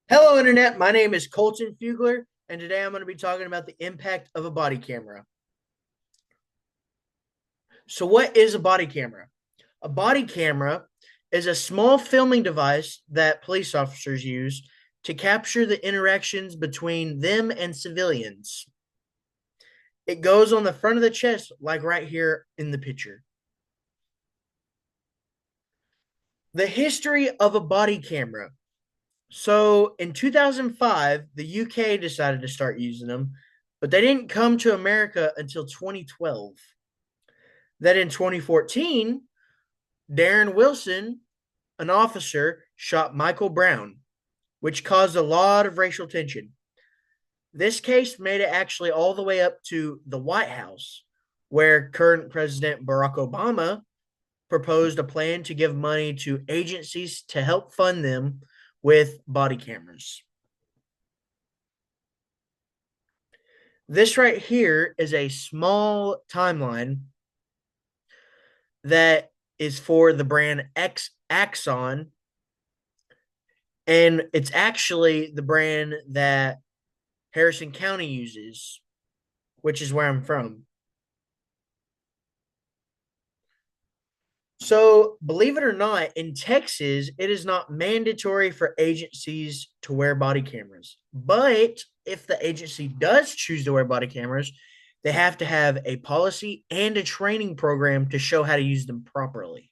Hello, Internet. My name is Colton Fugler, and today I'm going to be talking about the impact of a body camera. So, what is a body camera? A body camera is a small filming device that police officers use to capture the interactions between them and civilians. It goes on the front of the chest, like right here in the picture. The history of a body camera. So, in 2005, the UK decided to start using them, but they didn't come to America until 2012. Then in 2014, Darren Wilson, an officer, shot Michael Brown, which caused a lot of racial tension. This case made it actually all the way up to the White House, where current President Barack Obama proposed a plan to give money to agencies to help fund them with body cameras. This right here is a small timeline that is for the brand X Axon, and it's actually the brand that Harrison County uses, which is where I'm from. So, believe it or not, in Texas, it is not mandatory for agencies to wear body cameras. But if the agency does choose to wear body cameras, they have to have a policy and a training program to show how to use them properly.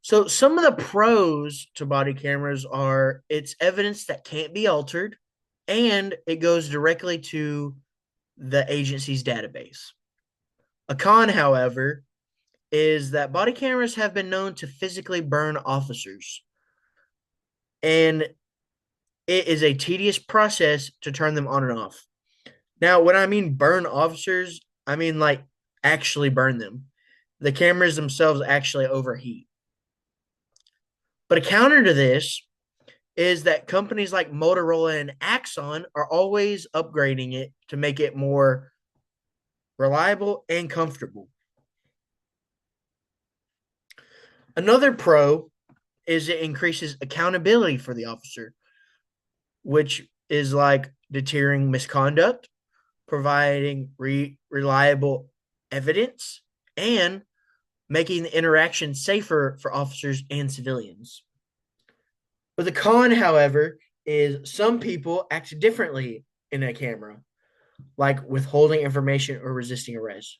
So, some of the pros to body cameras are it's evidence that can't be altered and it goes directly to the agency's database. A con, however, is that body cameras have been known to physically burn officers, and it is a tedious process to turn them on and off. Now, when I mean burn officers, I mean like actually burn them. The cameras themselves actually overheat. But a counter to this is that companies like Motorola and Axon are always upgrading it to make it more reliable and comfortable. Another pro is it increases accountability for the officer, which is like deterring misconduct, providing reliable evidence, and making the interaction safer for officers and civilians. But the con, however, is some people act differently in a camera, like withholding information or resisting arrest.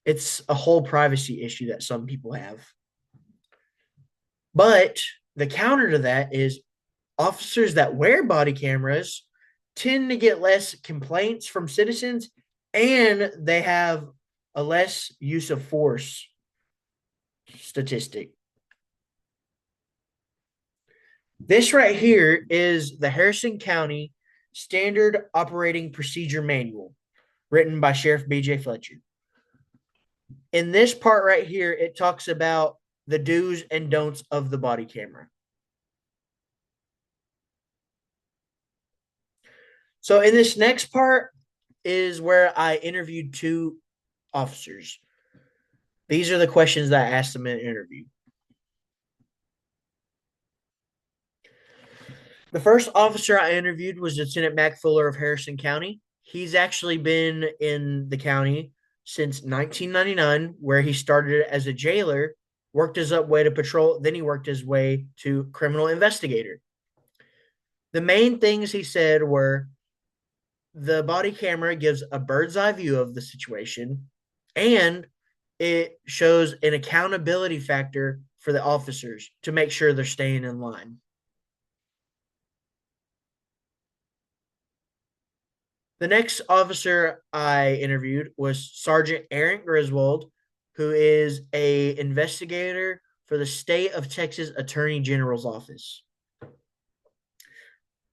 It's a whole privacy issue that some people have. But the counter to that is officers that wear body cameras tend to get less complaints from citizens and they have a less use of force statistic. This right here is the Harrison County Standard Operating Procedure Manual written by Sheriff BJ Fletcher. In this part right here, it talks about the do's and don'ts of the body camera. So in this next part is where I interviewed two officers. These are the questions that I asked them in an interview. The first officer I interviewed was Lieutenant Mac Fuller of Harrison County. He's actually been in the county since 1999, where he started as a jailer, worked his up way to patrol, then he worked his way to criminal investigator. The main things he said were the body camera gives a bird's eye view of the situation and it shows an accountability factor for the officers to make sure they're staying in line. The next officer I interviewed was Sergeant Aaron Griswold, who is a investigator for the state of Texas Attorney General's office.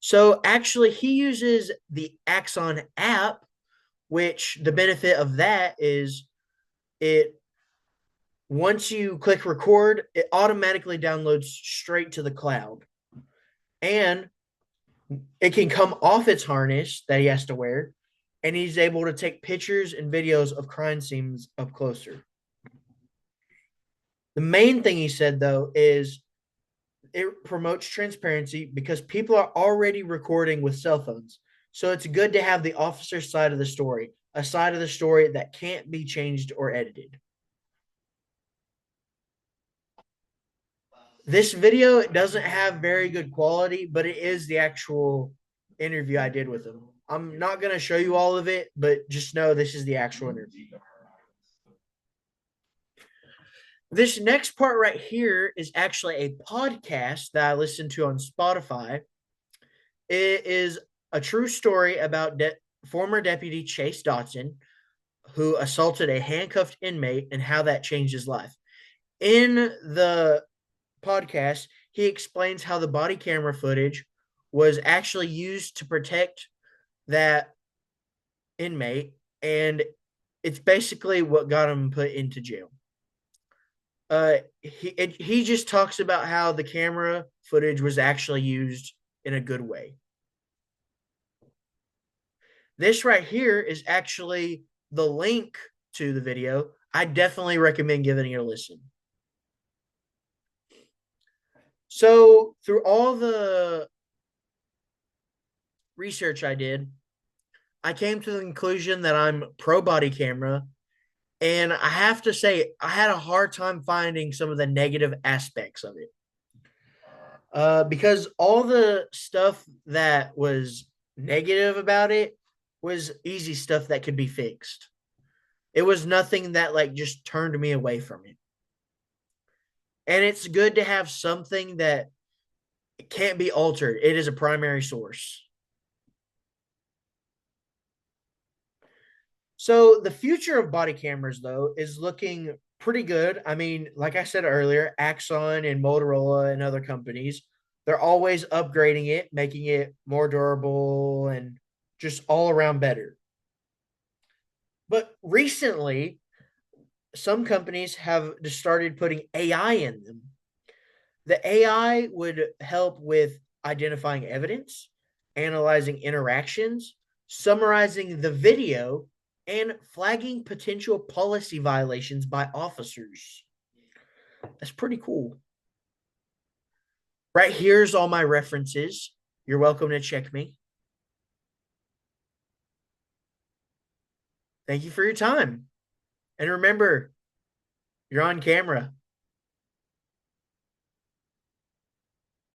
So actually, he uses the Axon app, which the benefit of that is it once you click record, it automatically downloads straight to the cloud. And it can come off its harness that he has to wear, and he's able to take pictures and videos of crime scenes up closer. The main thing he said, though, is It promotes transparency because people are already recording with cell phones. So it's good to have the officer's side of the story, a side of the story that can't be changed or edited. This video doesn't have very good quality, but it is the actual interview I did with him. I'm not going to show you all of it, but just know this is the actual interview. This next part right here is actually a podcast that I listened to on Spotify. It is a true story about former Deputy Chase Dotson, who assaulted a handcuffed inmate and how that changed his life. In the podcast, he explains how the body camera footage was actually used to protect that inmate, and it's basically what got him put into jail. He just talks about how the camera footage was actually used in a good way. This right here is actually the link to the video. I definitely recommend giving it a listen. So, through all the research I did, I came to the conclusion that I'm pro body camera. And I have to say, I had a hard time finding some of the negative aspects of it. Because all the stuff that was negative about it was easy stuff that could be fixed. It was nothing that like just turned me away from it. And it's good to have something that can't be altered. It is a primary source. So the future of body cameras, though, is looking pretty good. I mean, like I said earlier, Axon and Motorola and other companies, they're always upgrading it, making it more durable and just all around better. But recently, some companies have just started putting AI in them. The AI would help with identifying evidence, analyzing interactions, summarizing the video, and flagging potential policy violations by officers. That's pretty cool. Right here's all my references. You're welcome to check me. Thank you for your time. And remember, you're on camera.